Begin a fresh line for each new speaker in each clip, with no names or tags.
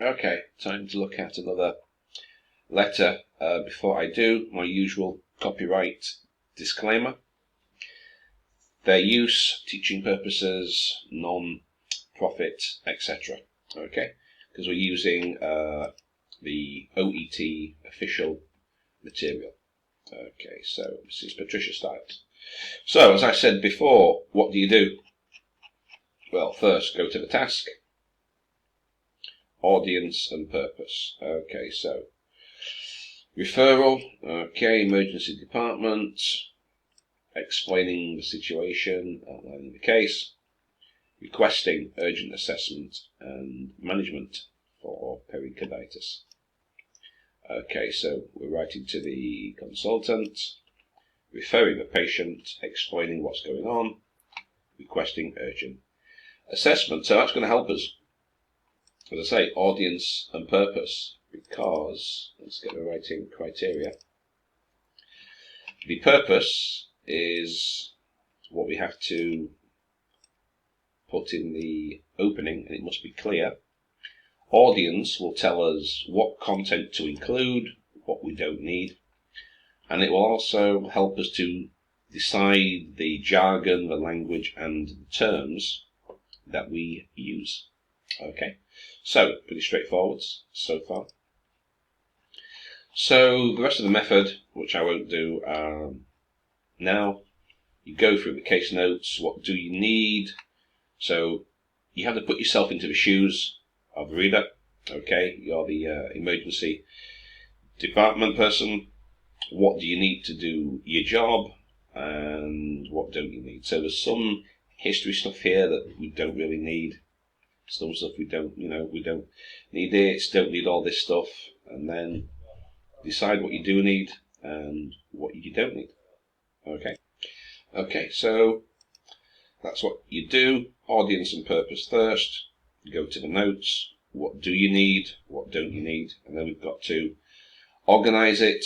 Okay, time to look at another letter. Before I do, my usual copyright disclaimer. Their use, teaching purposes, non-profit, etc. Okay, because we're using the OET official material. Okay, so Ms Patricia Styles. So, as I said before, what do? Well, first go to the task, audience and purpose. Okay, so referral, okay, emergency department, explaining the situation, outlining the case, requesting urgent assessment and management for pericarditis. Okay, so we're writing to the consultant, referring the patient, explaining what's going on, requesting urgent assessment. So that's going to help us, as I say, audience and purpose, because let's get the writing criteria. The purpose is what we have to put in the opening, and it must be clear. Audience will tell us what content to include, what we don't need, and it will also help us to decide the jargon, the language, and the terms that we use. Okay, so pretty straightforward so far. So the rest of the method, which I won't do now, you go through the case notes. What do you need? So you have to put yourself into the shoes of the reader. Okay, you're the emergency department person. What do you need to do your job, and what don't you need? So there's some history stuff here that we don't really need. Some stuff we don't need it, don't need all this stuff, and then decide what you do need and what you don't need. Okay, so that's what you do. Audience and purpose first. Go to the notes. What do you need? What don't you need? And then we've got to organize it,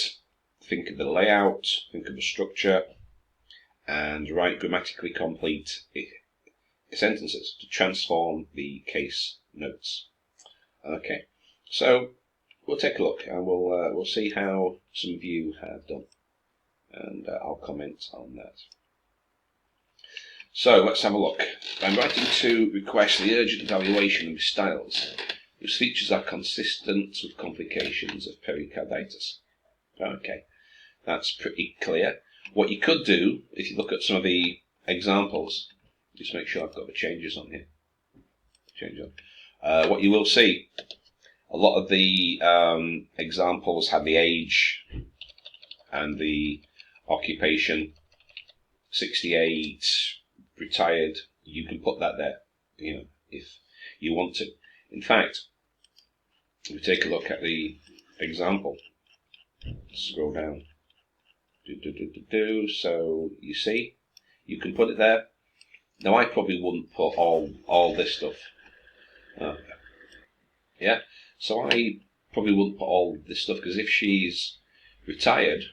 think of the layout, think of the structure, and write grammatically complete sentences to transform the case notes. Okay, so we'll take a look and we'll see how some of you have done, and I'll comment on that. So let's have a look. I'm writing to request the urgent evaluation of Ms Styles, whose features are consistent with complications of pericarditis. Okay, that's pretty clear. What you could do, if you look at some of the examples, just make sure I've got the changes on here. What you will see, a lot of the examples have the age and the occupation, 68, retired. You can put that there, if you want to. In fact, if we take a look at the example, scroll down. So you see, you can put it there. Now I probably wouldn't put all this stuff. Yeah, so I probably wouldn't put all this stuff, because if she's retired,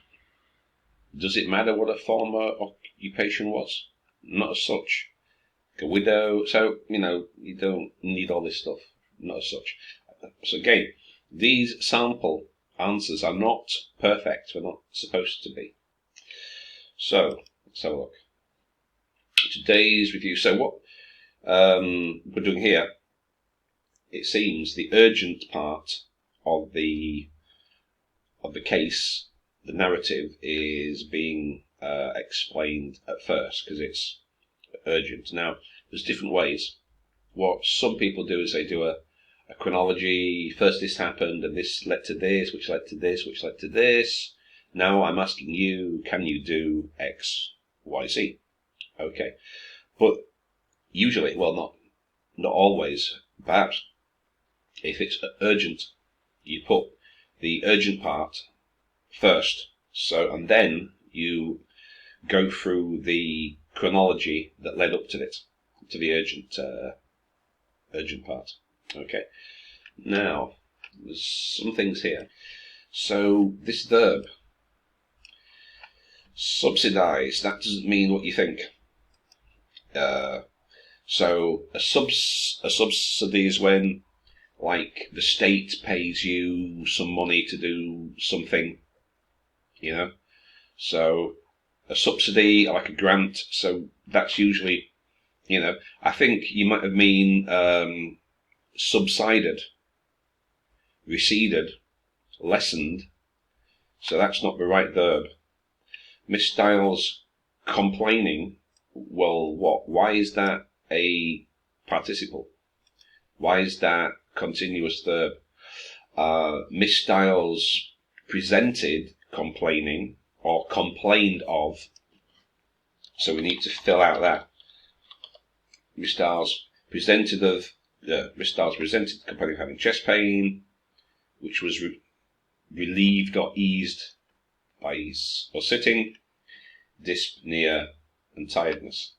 does it matter what her former occupation was? Not as such. A widow, so you don't need all this stuff. Not as such. So again, these sample answers are not perfect. They're not supposed to be. So let's have a look. Today's review. So what we're doing here, it seems the urgent part of the case, the narrative, is being explained at first because it's urgent. Now, there's different ways. What some people do is they do a chronology. First this happened, and this led to this, which led to this, which led to this. Now I'm asking you, can you do X, Y, Z? Okay. But usually, well, not always, perhaps, if it's urgent, you put the urgent part first. So, and then you go through the chronology that led up to it, to the urgent part. Okay. Now, there's some things here. So this verb, subsidised, that doesn't mean what you think. So a subsidy is when like the state pays you some money to do something, you know. So a subsidy, like a grant, so that's usually, you know, I think you might have mean subsided, receded, lessened, so that's not the right verb. Ms Styles complaining, well, what? Why is that a participle? Why is that continuous verb? Ms Styles presented complaining, or complained of, so we need to fill out that. Ms Styles presented complaining of having chest pain, which was relieved or eased by ease or sitting, dyspnea and tiredness.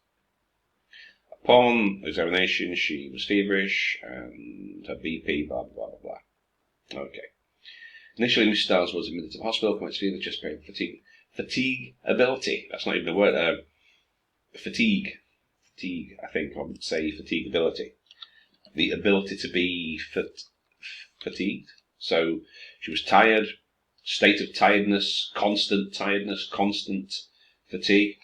Upon examination, she was feverish and her BP, blah, blah, blah, blah. Okay. Initially, Ms Styles was admitted to the hospital, commenced fever, chest pain, fatigability. That's not even a word. Fatigue, I think I would say fatigability. The ability to be fatigued. So she was tired, state of tiredness, constant fatigue.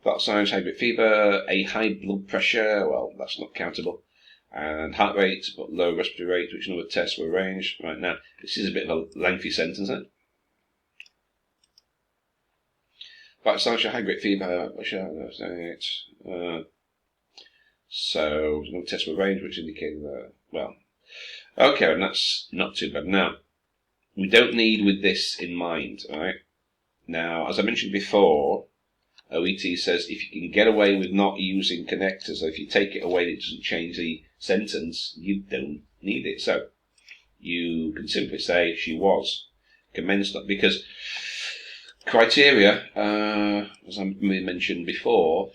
Got signs, high fever, a high blood pressure, well, that's not countable, and heart rate, but low respiratory rate, which number of tests were arranged. Right now, this is a bit of a lengthy sentence, isn't it? Got signs, high grade fever, so no tests were arranged, which indicated well, okay, and that's not too bad. Now, we don't need with this in mind, alright? Now, as I mentioned before, OET says if you can get away with not using connectors, so if you take it away and it doesn't change the sentence, you don't need it. So, you can simply say she was commenced, because criteria, as I mentioned before,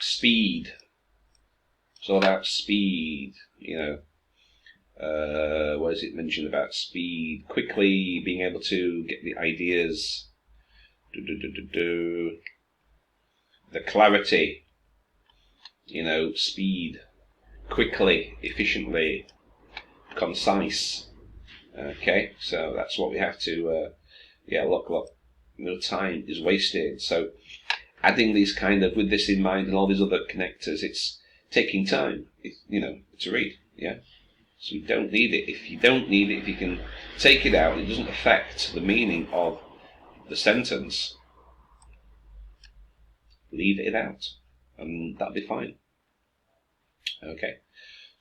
speed. It's all about speed, you know. What is it mentioned about speed? Quickly being able to get the ideas. The clarity, you know, speed, quickly, efficiently, concise. Okay, so that's what we have to, look, no time is wasted. So adding these kind of, with this in mind and all these other connectors, it's taking time, to read, yeah? So you don't need it. If you don't need it, if you can take it out, it doesn't affect the meaning of the sentence, leave it out, and that'll be fine. Okay,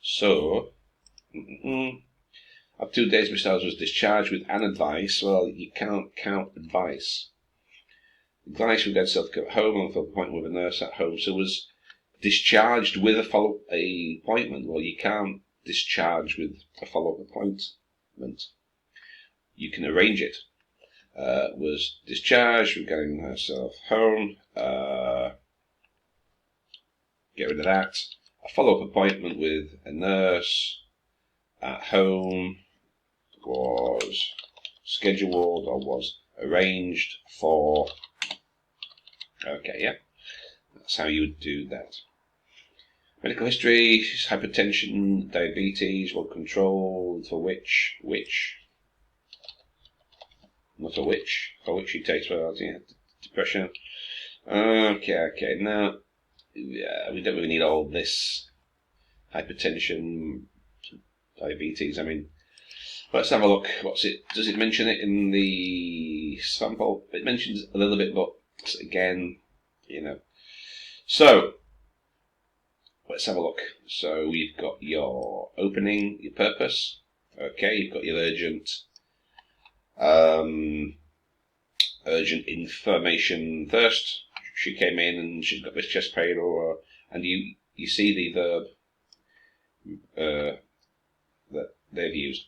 so after 2 days, Ms Styles was discharged with an advice. Well, you can't count advice. Advice with self-care at home, and follow-up appointment with a nurse at home. So was discharged with a follow-up appointment. Well, you can't discharge with a follow-up appointment. You can arrange it. Was discharged, getting herself home, get rid of that. A follow-up appointment with a nurse at home was scheduled or was arranged for. Okay, yeah, that's how you would do that. Medical history: hypertension, diabetes, well controlled, for which, not a witch, for which she takes depression. Okay, now, we don't really need all this hypertension, diabetes. I mean, let's have a look. Does it mention it in the sample? It mentions a little bit, but again, So, let's have a look. So we've got your opening, your purpose. Okay, you've got your urgent information first. She came in and she's got this chest pain, and you see the verb that they've used.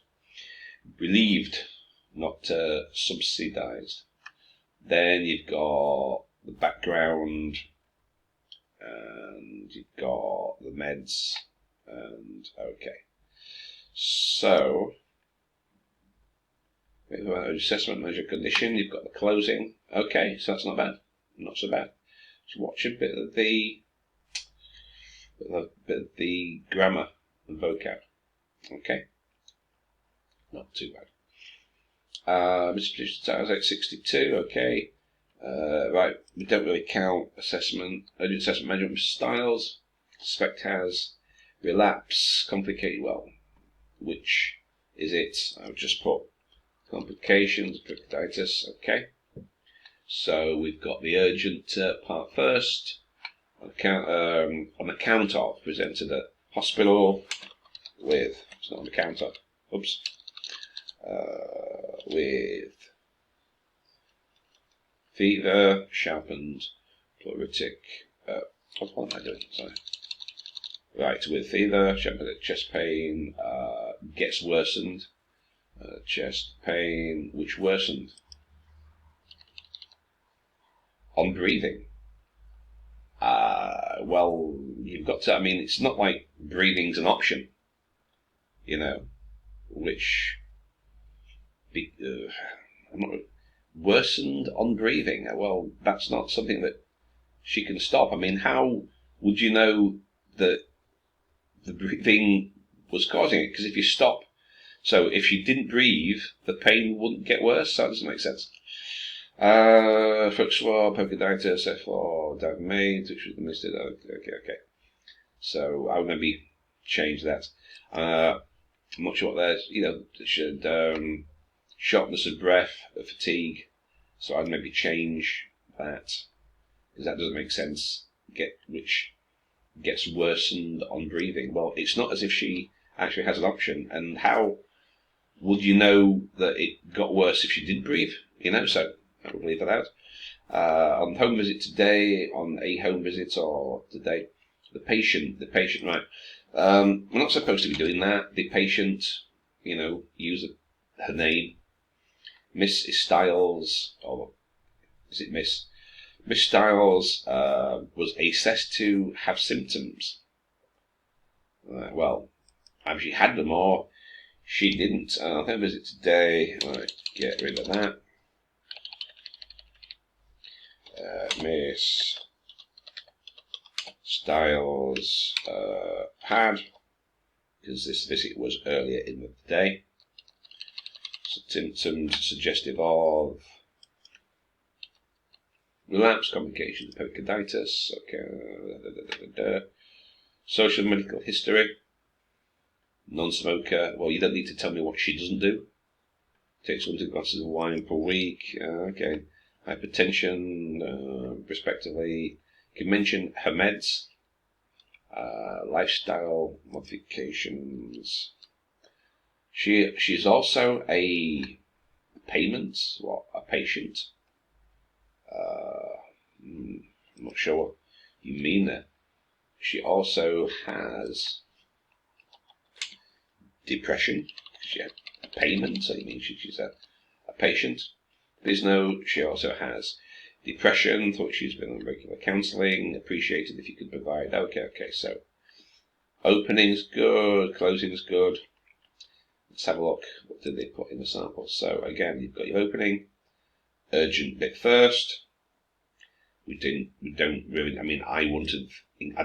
Relieved, not subsidised. Then you've got the background, and you've got the meds, and okay. So, assessment, measure, condition, you've got the closing. Okay, so that's not bad. Not so bad. So watch a bit of the grammar. and vocab. Okay, not too bad. Ms Patricia Styles, 862. Okay, right. We don't really count assessment, urgent assessment management. Ms Styles, suspect has relapse, complicated. Well, which is it? I've just put complications, pericarditis. Okay. So we've got the urgent part first. On account of, presented at hospital with, it's not on account of, oops, with fever, sharpened pleuritic, what am I doing? Sorry. Right, with fever, sharpened chest pain, gets worsened, chest pain, which worsened on breathing. Well, you've got to, I mean, it's not like breathing's an option, you know, which, I'm not, worsened on breathing. Well, that's not something that she can stop. I mean, how would you know that the breathing was causing it? Because if you stop, so if she didn't breathe, the pain wouldn't get worse. So that doesn't make sense. Foot swab, pericarditis, F4, dive made, which was listed. Okay. So I would maybe change that. I'm not sure what there's, it should, sharpness of breath, fatigue. So I'd maybe change that, because that doesn't make sense. Which gets worsened on breathing. Well, it's not as if she actually has an option. And how would you know that it got worse if she did breathe? So I will leave that out. On home visit today, on a home visit or today, the patient, right. We're not supposed to be doing that. The patient, use her name. Ms Styles, or is it Miss? Ms Styles was assessed to have symptoms. Well, either she had them or she didn't. On home visit today, right, get rid of that. Ms Styles had, because this visit was earlier in the day, symptoms suggestive of relapse, complications, pericarditis. Okay. Social medical history. Non-smoker. Well, you don't need to tell me what she doesn't do. Takes 1 to 2 glasses of wine per week. Okay. Hypertension, respectively. You can mention her meds, lifestyle modifications. She's also a patient. I'm not sure what you mean there. She also has depression. She had a payment, so you mean she's a patient. Please note, she also has depression. Thought she's been on regular counselling. Appreciated if you could provide. Okay. So opening's good, closing's good. Let's have a look. What did they put in the sample? So again, you've got your opening, urgent bit first. We don't really. I mean, I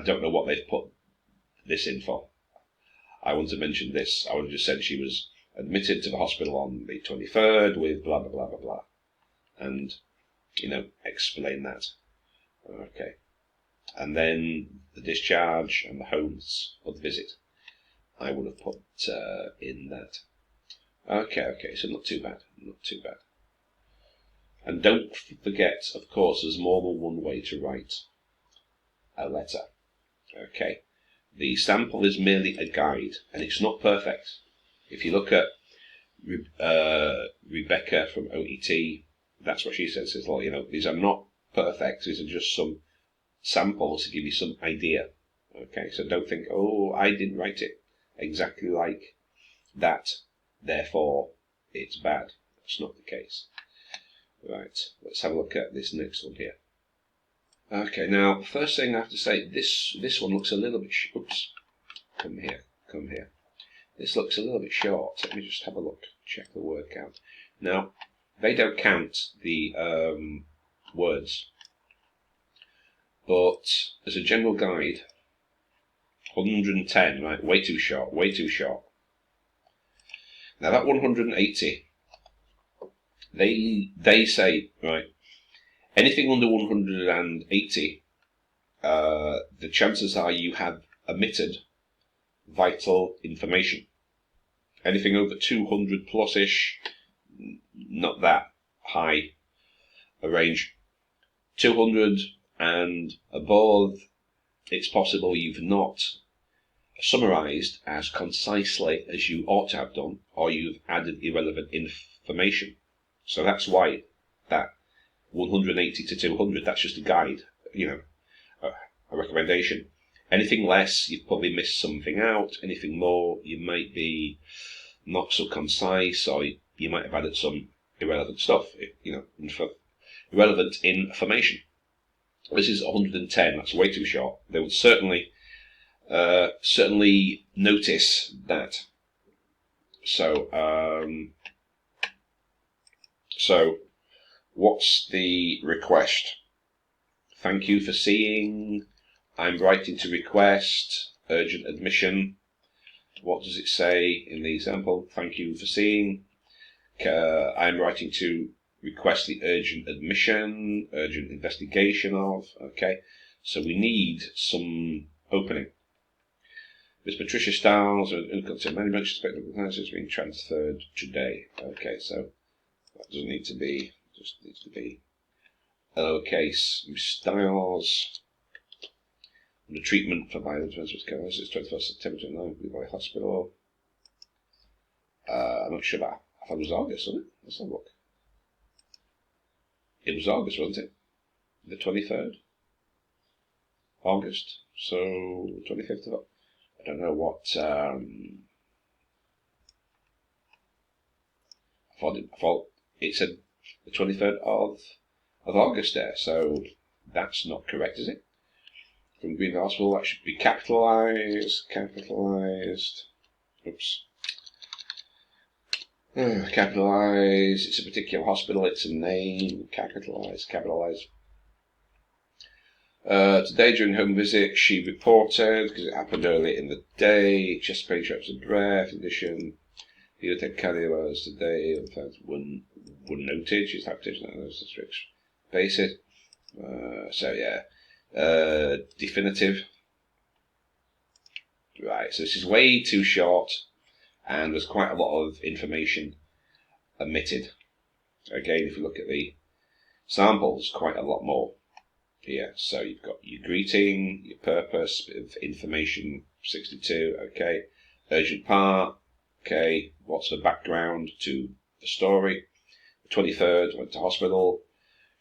don't know what they've put this in for. I wouldn't have mentioned this. I would have just said she was admitted to the hospital on the 23rd with blah blah blah blah blah, and explain that. Okay, and then the discharge and the homes of the visit. I would have put in that. Okay. So not too bad. And don't forget, of course, there's more than one way to write a letter. Okay. The sample is merely a guide, and it's not perfect. If you look at Rebecca from OET, that's what she says. Says, well, these are not perfect. These are just some samples to give you some idea. Okay, so don't think, oh, I didn't write it exactly like that, therefore it's bad. That's not the case. Right, let's have a look at this next one here. Okay, now, first thing I have to say, this one looks a little bit, oops, come here. This looks a little bit short. Let me just have a look, check the word count. Now, they don't count the words, but as a general guide, 110, right? Way too short, way too short. Now that 180, they say, right, anything under 180, the chances are you have omitted vital information. Anything over 200 plus-ish, not that high a range. 200 and above, it's possible you've not summarised as concisely as you ought to have done, or you've added irrelevant information. So that's why that 180 to 200, that's just a guide, a recommendation. Anything less, you've probably missed something out. Anything more, you might be not so concise, or you might have added some irrelevant stuff, irrelevant information. This is 110, that's way too short. They would certainly notice that. So what's the request? Thank you for seeing. I'm writing to request urgent admission. What does it say in the example? Thank you for seeing. I'm writing to request the urgent admission, urgent investigation of. Okay, so we need some opening. Ms Patricia Styles, unconnected management, is being transferred today. Okay, so that doesn't need to be, just needs to be lowercase. Ms Styles, under treatment for violence, it's 21st September 2009, by hospital. I'm not sure about, I thought it was August, wasn't it? Let's have a look. It was August, wasn't it? The 23rd? August, so 25th of August. I don't know what, I thought it said the 23rd of August there, so that's not correct, is it? From Green Hospital, that should be capitalised. Oops. Capitalised, it's a particular hospital, it's a name, capitalised. Today during home visit, she reported, because it happened earlier in the day, chest pain, shortness of breath, condition, pericarditis today, were noted, she's lactation on a strict basis. Definitive. Right, so this is way too short, and there's quite a lot of information omitted. Again, if you look at the samples, quite a lot more here. So you've got your greeting, your purpose, bit of information, 62, okay. Urgent part, okay. What's the background to the story? The 23rd, went to hospital.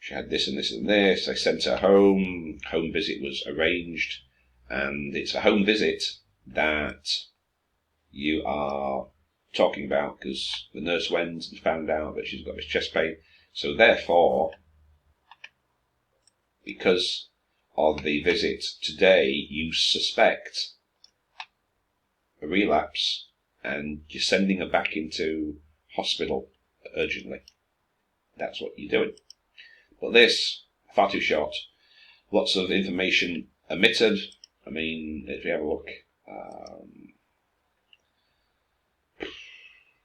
She had this and this and this. I sent her home. Home visit was arranged. And it's a home visit that you are talking about because the nurse went and found out that she's got this chest pain. So therefore, because of the visit today, you suspect a relapse and you're sending her back into hospital urgently. That's what you're doing. But this, far too short. Lots of information omitted. I mean, if we have a look,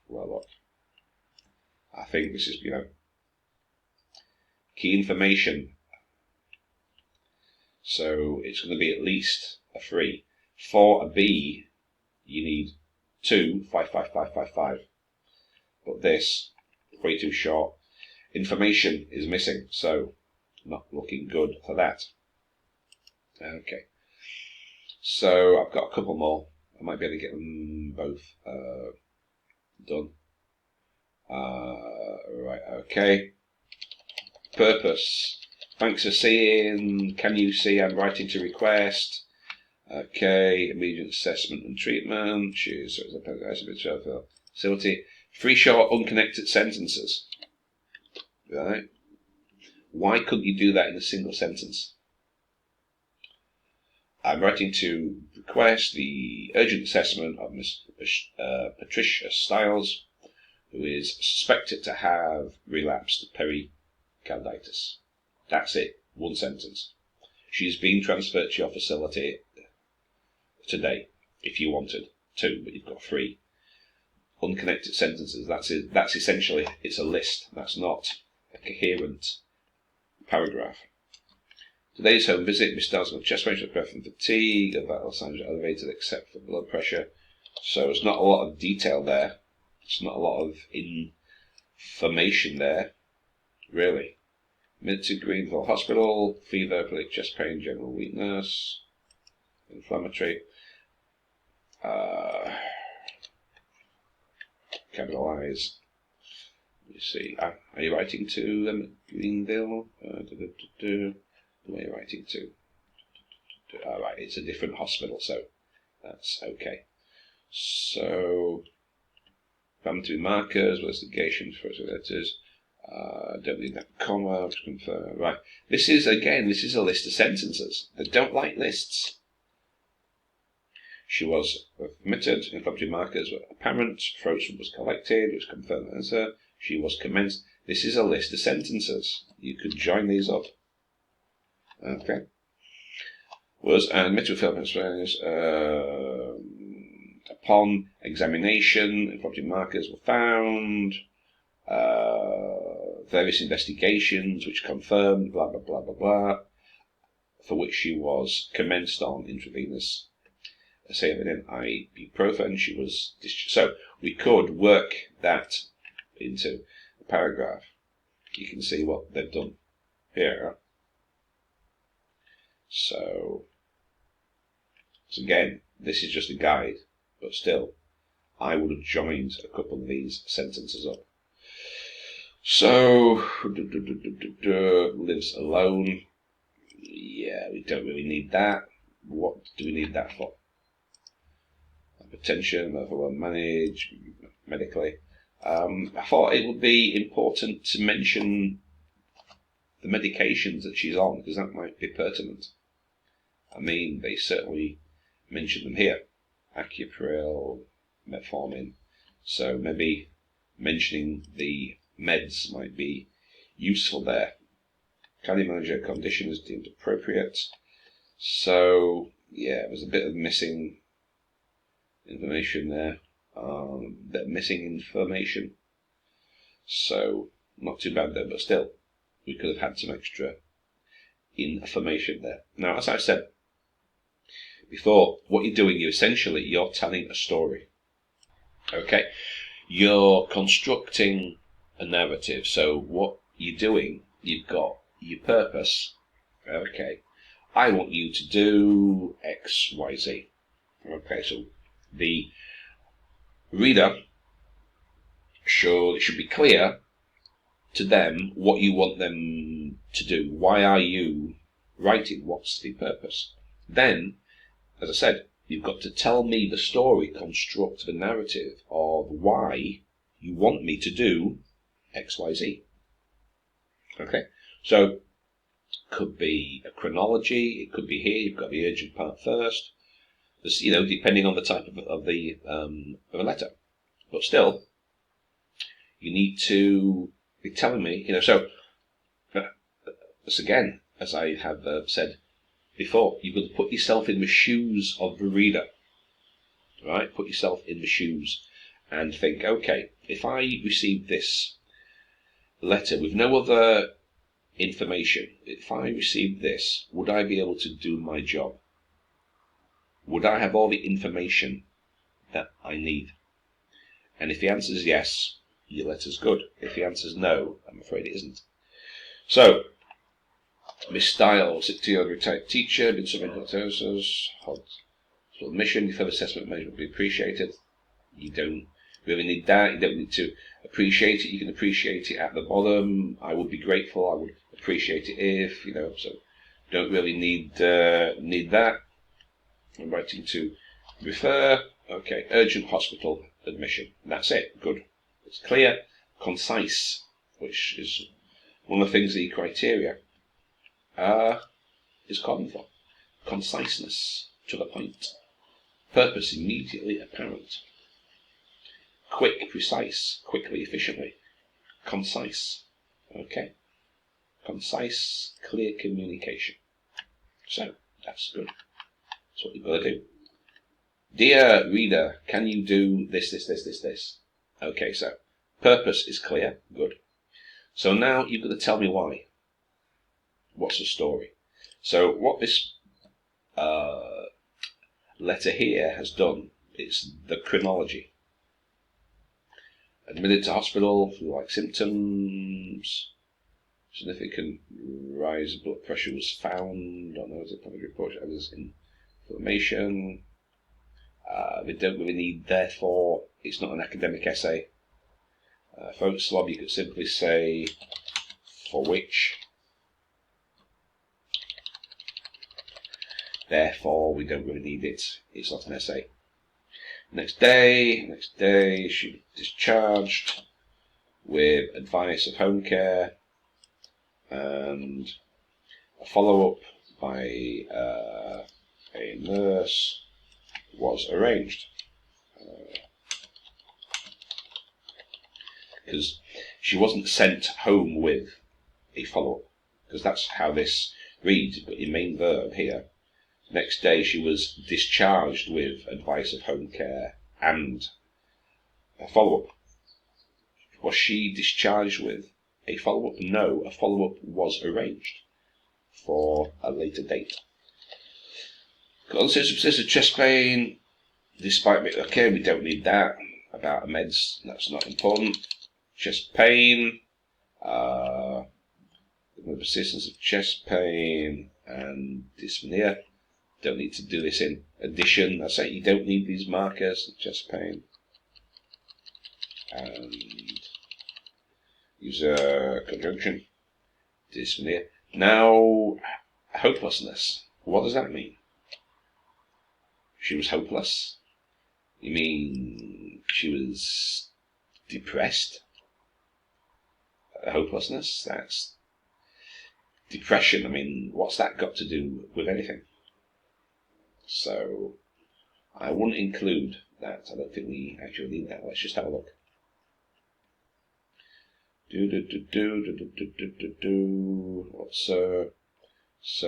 look, I think this is, key information. So it's going to be at least a 3. For a B, you need 2, 5, 5, 5, 5, 5. But this, way too short. Information is missing, so not looking good for that. Okay. So I've got a couple more. I might be able to get them both done. Right, okay. Purpose. Thanks for seeing. Can you see I'm writing to request? Okay. Immediate assessment and treatment. Choose facility. 3 short unconnected sentences. Right. Why couldn't you do that in a single sentence? I'm writing to request the urgent assessment of Ms Patricia Styles, who is suspected to have relapsed pericarditis. That's it. 1 sentence. She's been transferred to your facility today if you wanted 2, but you've got 3. Unconnected sentences, that's essentially, it's a list. That's not a coherent paragraph. Today's home visit, Ms Styles got chest pain, breath and fatigue, vital signs are elevated except for blood pressure. So there's not a lot of detail there. It's not a lot of information there, really. Admitted to Greenville Hospital, fever, epileptic chest pain, general weakness, inflammatory. Capitalise. You see, are you writing to Greenville? Who are you writing to? Alright, it's a different hospital, so that's okay. So, inflammatory markers, investigations, photo letters. Don't need that comma, just confirm. Right, this is a list of sentences. They don't like lists. She was admitted, inflammatory markers were apparent, throat swab was collected, it was confirmed answer, she was commenced. This is a list of sentences. You could join these up. Okay. Was admitted with upon examination, inflammatory markers were found, various investigations which confirmed, blah, blah, blah, blah, blah, for which she was commenced on intravenous saline ibuprofen. She was discharged. So we could work that into a paragraph. You can see what they've done here. So again, this is just a guide, but still, I would have joined a couple of these sentences up. So, lives alone. Yeah, we don't really need that. What do we need that for? Hypertension, well managed medically. I thought it would be important to mention the medications that she's on, because that might be pertinent. I mean, they certainly mention them here. Acupryl, metformin. So maybe mentioning the meds might be useful there. Can you manage her condition as deemed appropriate? So, yeah, there's a bit of missing information there. So, not too bad though, but still, we could have had some extra information there. Now, as I said before, what you're doing, you're telling a story. Okay? You're constructing a narrative. So what you're doing, you've got your purpose. Okay. I want you to do X, Y, Z. Okay, so the reader should be clear to them what you want them to do. Why are you writing? What's the purpose? Then, as I said, you've got to tell me the story, construct the narrative of why you want me to do X, Y, Z. Okay, so could be a chronology. It could be here. You've got the urgent part first. This, depending on the type of a letter, but still, you need to be telling me. So this again, as I have said before, you've got to put yourself in the shoes of the reader. Right? Put yourself in the shoes and think, okay, if I received this letter with no other information, if I received this, would I be able to do my job? Would I have all the information that I need? And if the answer is yes, your letter's good. If the answer is no, I'm afraid it isn't. So, Ms Styles, 60-year-old retired teacher, been suffering halitosis, hospital admission, your further assessment measure would be appreciated. You don't really need that. You don't need to appreciate it. You can appreciate it at the bottom. I would be grateful. I would appreciate it if, so don't really need that. I'm writing to refer. Okay, urgent hospital admission. That's it. Good. It's clear, concise, which is one of the things the criteria is calling for. Conciseness, to the point. Purpose immediately apparent. Quick, precise, quickly, efficiently. Concise. Okay. Concise, clear communication. So, that's good. That's what you've got to do. Dear reader, can you do this? Okay, so purpose is clear. Good. So now you've got to tell me why. What's the story? So what this letter here has done is the chronology. Admitted to hospital, flu-like symptoms. Significant rise of blood pressure was found on those public reports. Others inflammation. We don't really need, therefore, it's not an academic essay. Throat slob, you could simply say, for which. Therefore, we don't really need it. It's not an essay. Next day, she was discharged with advice of home care and a follow-up by a nurse was arranged. Because she wasn't sent home with a follow-up, because that's how this reads, but your main verb here. Next day she was discharged with advice of home care and a follow-up. Was she discharged with a follow-up? No, a follow-up was arranged for a later date. Consistent chest pain, despite me. Okay, we don't need that. About meds, that's not important. Chest pain, the persistence of chest pain and dyspnea. Don't need to do this in addition. I say you don't need these markers, chest pain. And use a conjunction, dyspnea. Now, hopelessness. What does that mean? She was hopeless? You mean she was depressed? Hopelessness? That's depression. I mean, what's that got to do with anything? So, I wouldn't include that. I don't think we actually need that. Let's just have a look.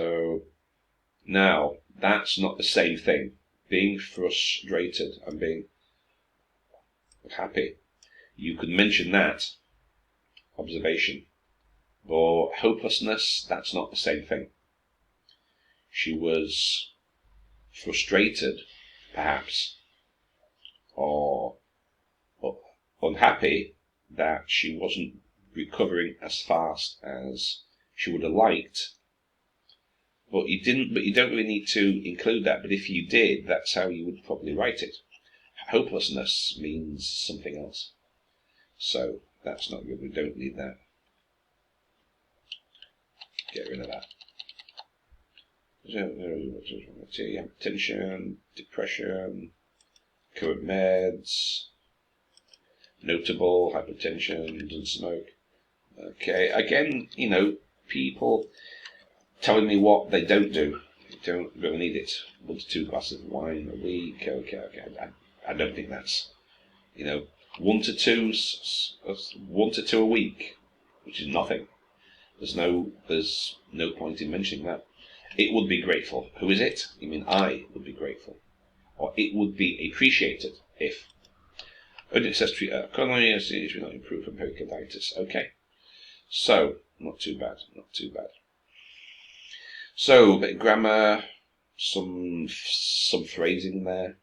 So now that's not the same thing. Being frustrated and being happy, you could mention that observation, but hopelessness, that's not the same thing. She was frustrated, perhaps, or unhappy that she wasn't recovering as fast as she would have liked. But you don't really need to include that. But if you did, that's how you would probably write it. Hopelessness means something else. So that's not good. We don't need that. Get rid of that. Hypertension, depression, current meds, notable hypertension, doesn't smoke. Okay, again, people telling me what they don't do. You don't really need it. 1 to 2 glasses of wine a week. Okay. I don't think that's, 1 to 2 a week, which is nothing. There's no point in mentioning that. It would be grateful. Who is it? You mean I would be grateful. Or it would be appreciated if. It says Chronology should not improve from pericarditis. Okay. So, not too bad. So, a bit of grammar, some phrasing there,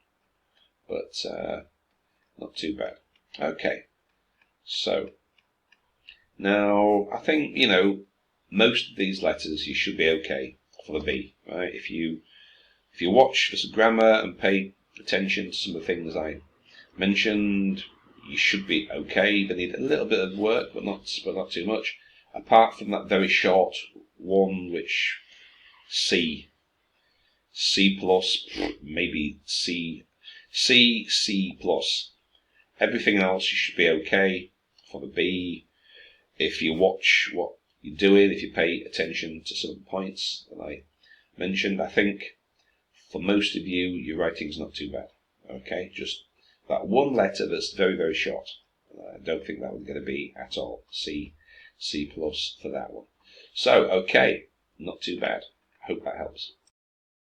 but not too bad. Okay. So, now, I think, most of these letters you should be okay for the B, right? If you watch for some grammar and pay attention to some of the things I mentioned, you should be okay. They need a little bit of work, but not too much. Apart from that very short one, which C plus, maybe C plus. Everything else you should be okay for the B. If you watch what you're doing, if you pay attention to some points that I mentioned, I think for most of you, your writing's not too bad. Okay, just that one letter that's very, very short. I don't think that was going to be at all C plus for that one. So, okay, not too bad. Hope that helps.